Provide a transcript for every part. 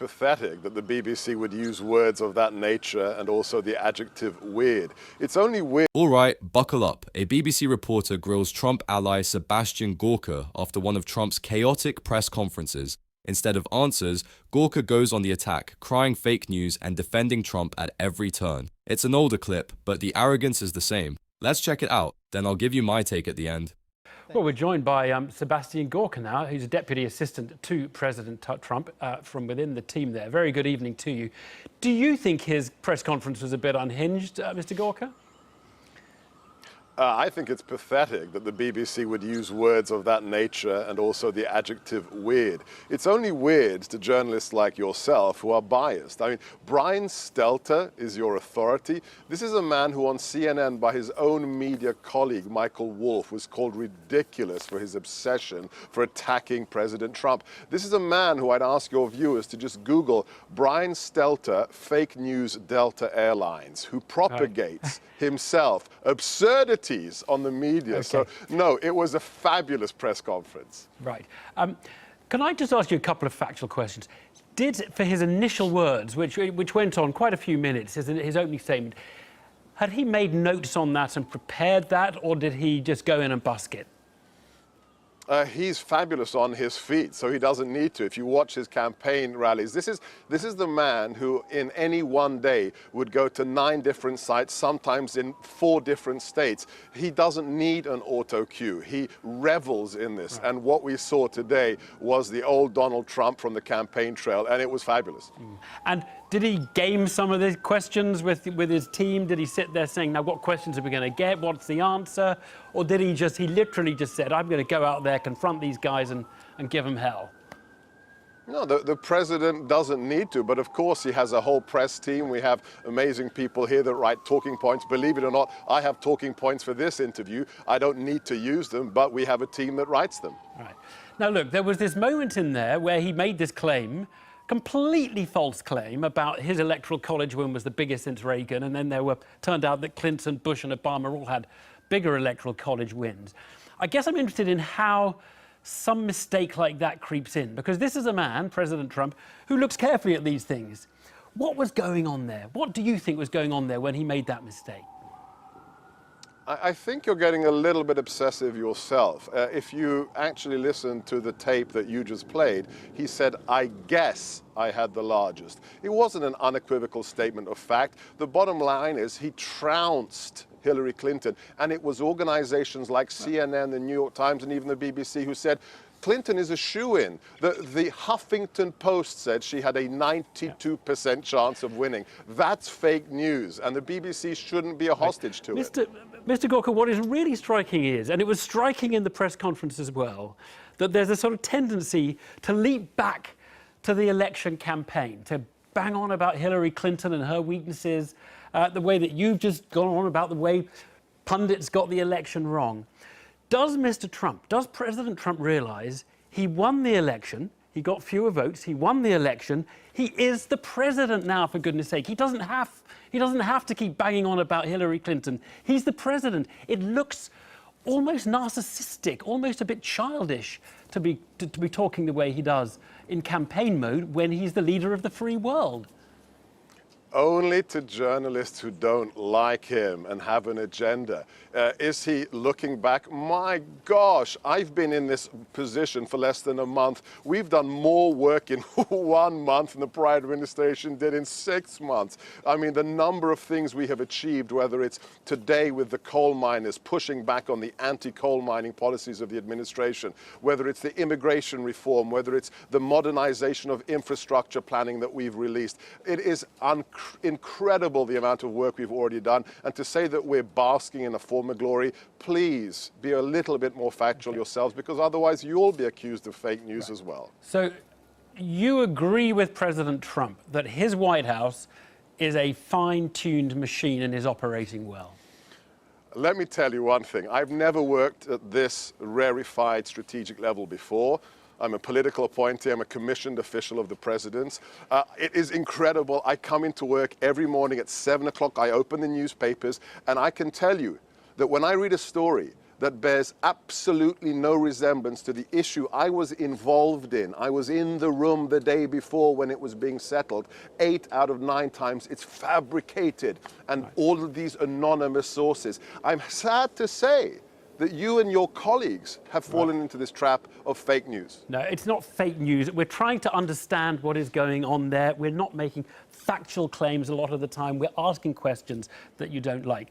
pathetic that the BBC would use words of that nature and also the adjective weird. It's only weird. All right, buckle up. A BBC reporter grills Trump ally Sebastian Gorka after one of Trump's chaotic press conferences. Instead of answers, Gorka goes on the attack, crying fake news and defending Trump at every turn. It's an older clip, but the arrogance is the same. Let's check it out, then I'll give you my take at the end. Well, we're joined by Sebastian Gorka now, who's a deputy assistant to President Trump from within the team there. Very good evening to you. Do you think his press conference was a bit unhinged, Mr. Gorka? I think it's pathetic that the BBC would use words of that nature and also the adjective weird. It's only weird to journalists like yourself who are biased. I mean, Brian Stelter is your authority. This is a man who on CNN by his own media colleague, Michael Wolff, was called ridiculous for his obsession for attacking President Trump. This is a man who I'd ask your viewers to just Google Brian Stelter, fake news Delta Airlines, who propagates himself absurdity on the media. Okay. So, no, it was a fabulous press conference. Right. Can I just ask you a couple of factual questions? For his initial words, which went on quite a few minutes, his opening statement, had he made notes on that and prepared that, or did he just go in and busk it? He's fabulous on his feet, so he doesn't need to. If you watch his campaign rallies, this is the man who in any one day would go to 9 different sites, sometimes in 4 different states. He doesn't need an auto cue. He revels in this. Right. And what we saw today was the old Donald Trump from the campaign trail, and it was fabulous. And did he game some of the questions with his team? Did he sit there saying, now what questions are we going to get? What's the answer? Or did he literally just said, I'm going to go out there, confront these guys and give them hell? No, the president doesn't need to, but of course he has a whole press team. We have amazing people here that write talking points. Believe it or not, I have talking points for this interview. I don't need to use them, but we have a team that writes them. Right. Now look, there was this moment in there where he made this claim, completely false claim about his electoral college win was the biggest since Reagan, and then turned out that Clinton, Bush and Obama all had bigger electoral college wins. I guess I'm interested in how some mistake like that creeps in, because this is a man, President Trump, who looks carefully at these things. What was going on there? What do you think was going on there when he made that mistake? I think you're getting a little bit obsessive yourself. If you actually listen to the tape that you just played, he said, I guess I had the largest. It wasn't an unequivocal statement of fact. The bottom line is he trounced Hillary Clinton, and it was organizations like CNN, the New York Times, and even the BBC who said, Clinton is a shoo-in. The Huffington Post said she had a 92% chance of winning. That's fake news, and the BBC shouldn't be a hostage to it. Mr. Gorka, what is really striking is, and it was striking in the press conference as well, that there's a sort of tendency to leap back to the election campaign, to bang on about Hillary Clinton and her weaknesses, the way that you've just gone on about the way pundits got the election wrong. Does President Trump realize he won the election, he got fewer votes, he won the election, he is the president now, for goodness sake. He doesn't have to keep banging on about Hillary Clinton. He's the president. It looks almost narcissistic, almost a bit childish to be talking the way he does in campaign mode when he's the leader of the free world. Only to journalists who don't like him and have an agenda. Is he looking back? My gosh, I've been in this position for less than a month. We've done more work in 1 month than the prior administration did in 6 months. I mean, the number of things we have achieved, whether it's today with the coal miners pushing back on the anti-coal mining policies of the administration, whether it's the immigration reform, whether it's the modernization of infrastructure planning that we've released. It is incredible the amount of work we've already done, and to say that we're basking in a form of glory, please be a little bit more factual yourselves, because otherwise you'll be accused of fake news as well. So you agree with President Trump that his White House is a fine-tuned machine and is operating well? Let me tell you one thing. I've never worked at this rarefied strategic level before. I'm a political appointee. I'm a commissioned official of the president's. It is incredible. I come into work every morning at 7 o'clock. I open the newspapers, and I can tell you that when I read a story that bears absolutely no resemblance to the issue I was involved in. I was in the room the day before when it was being settled. 8 out of 9 times it's fabricated, and all of these anonymous sources. I'm sad to say that you and your colleagues have fallen into this trap of fake news. No, it's not fake news. We're trying to understand what is going on there. We're not making factual claims a lot of the time. We're asking questions that you don't like.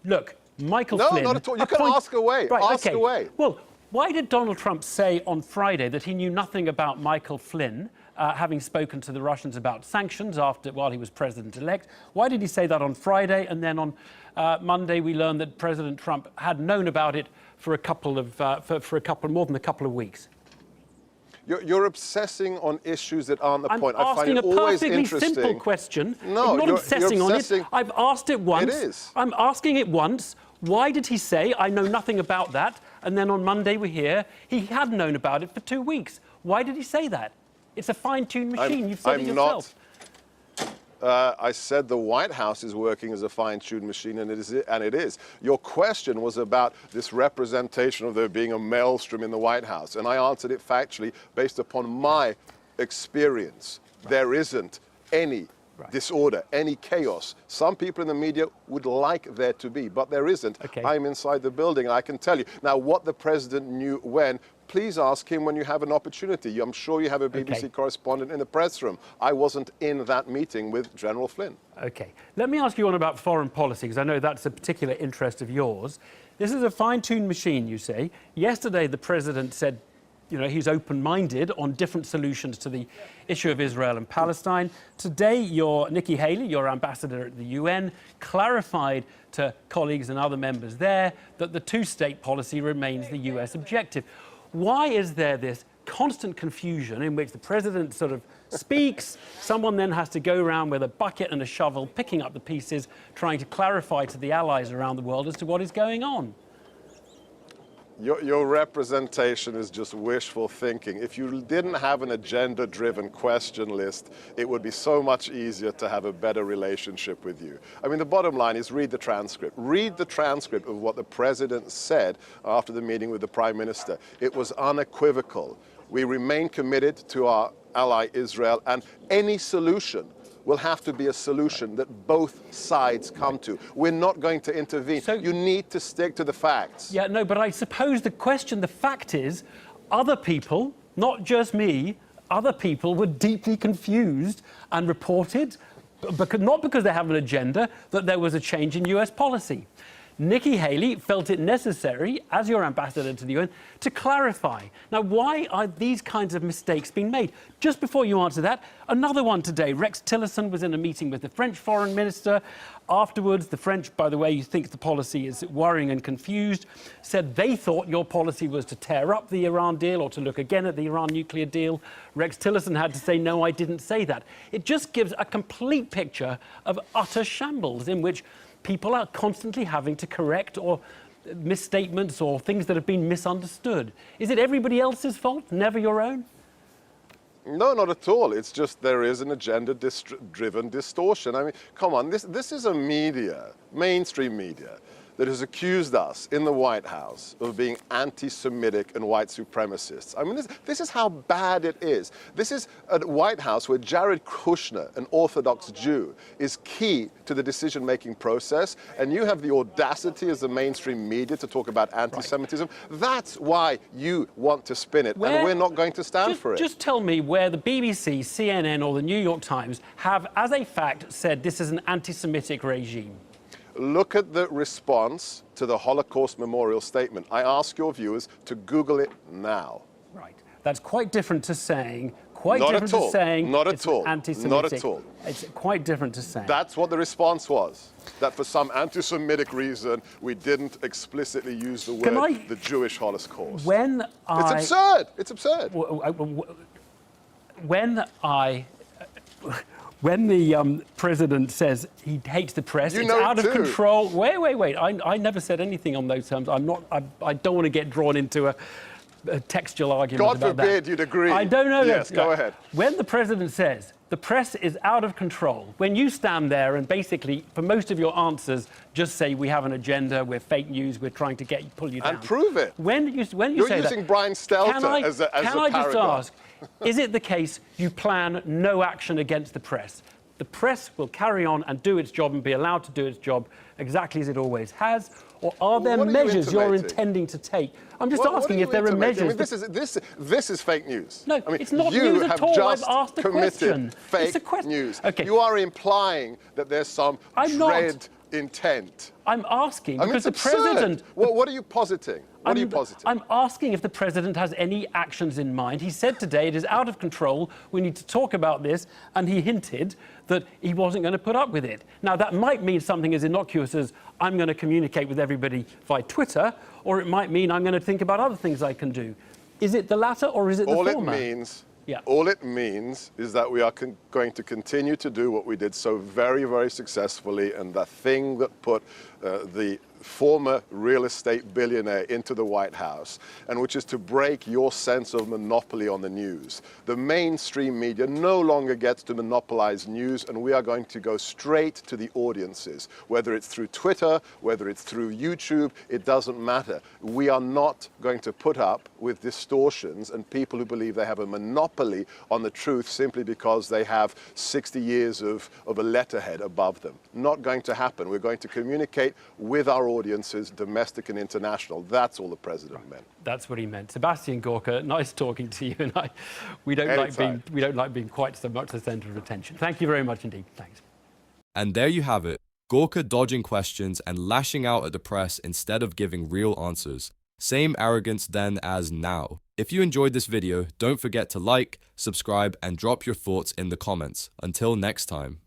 Look, Michael Flynn... No, not at all. You can ask away. Right, ask away. Well, why did Donald Trump say on Friday that he knew nothing about Michael Flynn, having spoken to the Russians about sanctions while he was president-elect? Why did he say that on Friday, and then on Monday we learned that President Trump had known about it for more than a couple of weeks? You're obsessing on issues that aren't the point. I'm asking a perfectly simple question. No, I'm not obsessing on it. I've asked it once. It is. I'm asking it once. Why did he say, I know nothing about that? And then on Monday we hear he had known about it for 2 weeks. Why did he say that? It's a fine-tuned machine. You've said it yourself. I said the White House is working as a fine-tuned machine, and it is. Your question was about this representation of there being a maelstrom in the White House, and I answered it factually based upon my experience. Right. There isn't any disorder, any chaos. Some people in the media would like there to be, but there isn't. Okay. I'm inside the building, and I can tell you. Now, what the president knew when, please ask him when you have an opportunity. I'm sure you have a BBC correspondent in the press room. I wasn't in that meeting with General Flynn. Okay. Let me ask you one about foreign policy, because I know that's a particular interest of yours. This is a fine-tuned machine, you say. Yesterday, the president said, you know, he's open-minded on different solutions to the issue of Israel and Palestine. Today, Nikki Haley, your ambassador at the UN, clarified to colleagues and other members there that the two-state policy remains the US objective. Why is there this constant confusion in which the president sort of speaks, someone then has to go around with a bucket and a shovel, picking up the pieces, trying to clarify to the allies around the world as to what is going on? Your representation is just wishful thinking. If you didn't have an agenda-driven question list, it would be so much easier to have a better relationship with you. I mean, the bottom line is read the transcript. Read the transcript of what the president said after the meeting with the prime minister. It was unequivocal. We remain committed to our ally Israel, and any solution will have to be a solution that both sides come to. We're not going to intervene. So, you need to stick to the facts. Yeah, no, but I suppose the fact is, other people, not just me, other people were deeply confused and reported, not because they have an agenda, that there was a change in US policy. Nikki Haley felt it necessary, as your ambassador to the UN, to clarify. Now, why are these kinds of mistakes being made? Just before you answer that, another one today. Rex Tillerson was in a meeting with the French foreign minister. Afterwards, the French, by the way, you think the policy is worrying and confused, said they thought your policy was to tear up the Iran deal or to look again at the Iran nuclear deal. Rex Tillerson had to say, no, I didn't say that. It just gives a complete picture of utter shambles in which people are constantly having to correct or misstatements or things that have been misunderstood. Is it everybody else's fault, never your own? No, not at all. It's just there is an agenda-driven distortion. I mean, come on, this is a media, mainstream media, that has accused us in the White House of being anti-Semitic and white supremacists. I mean, this is how bad it is. This is a White House where Jared Kushner, an Orthodox Jew, is key to the decision-making process, and you have the audacity as the mainstream media to talk about anti-Semitism. Right. That's why you want to spin it, and we're not going to stand for it. Just tell me where the BBC, CNN, or the New York Times have, as a fact, said this is an anti-Semitic regime. Look at the response to the Holocaust Memorial Statement. I ask your viewers to Google it now. Right. That's quite different to saying, anti-Semitic. Not at all. It's quite different to saying. That's what the response was. That for some anti-Semitic reason, we didn't explicitly use the word the Jewish Holocaust. It's absurd. It's absurd. When the president says he hates the press, it's out of control. Wait. I never said anything on those terms. I don't want to get drawn into a textual argument about that. God forbid you'd agree. I don't know. Yes, go ahead. When the president says The press is out of control. When you stand there and basically, for most of your answers, just say we have an agenda, we're fake news, we're trying to pull you down. And prove it. When you You're say using that, Brian Stelter as a can I just paragon. ask, is it the case you plan no action against the press? The press will carry on and do its job and be allowed to do its job exactly as it always has? Or are there measures you're intending to take? I'm just asking if there are measures. I mean, this is fake news. No, I mean, it's not you news at have all. just I've asked the committed question. Fake It's a question. news. Okay. You are implying that there's some dread intent. I'm asking I mean, because it's the absurd. president. What are you positing? What are you positing? I'm asking if the president has any actions in mind. He said today it is out of control. We need to talk about this, and he hinted that he wasn't going to put up with it. Now that might mean something as innocuous as I'm going to communicate with everybody via Twitter, or it might mean I'm going to think about other things I can do. Is it the latter or is it the former? All it means is that we are going to continue to do what we did so very, very successfully, and the thing that put the former real estate billionaire into the White House, and which is to break your sense of monopoly on the news. The mainstream media no longer gets to monopolize news, and we are going to go straight to the audiences. Whether it's through Twitter, whether it's through YouTube, it doesn't matter. We are not going to put up with distortions and people who believe they have a monopoly on the truth simply because they have 60 years of a letterhead above them. Not going to happen. We're going to communicate with our audiences, domestic and international. That's all the president meant. That's what he meant. Sebastian Gorka, nice talking to you. And we don't like being quite so much the centre of attention. Thank you very much indeed. Thanks. And there you have it. Gorka dodging questions and lashing out at the press instead of giving real answers. Same arrogance then as now. If you enjoyed this video, don't forget to like, subscribe, and drop your thoughts in the comments. Until next time.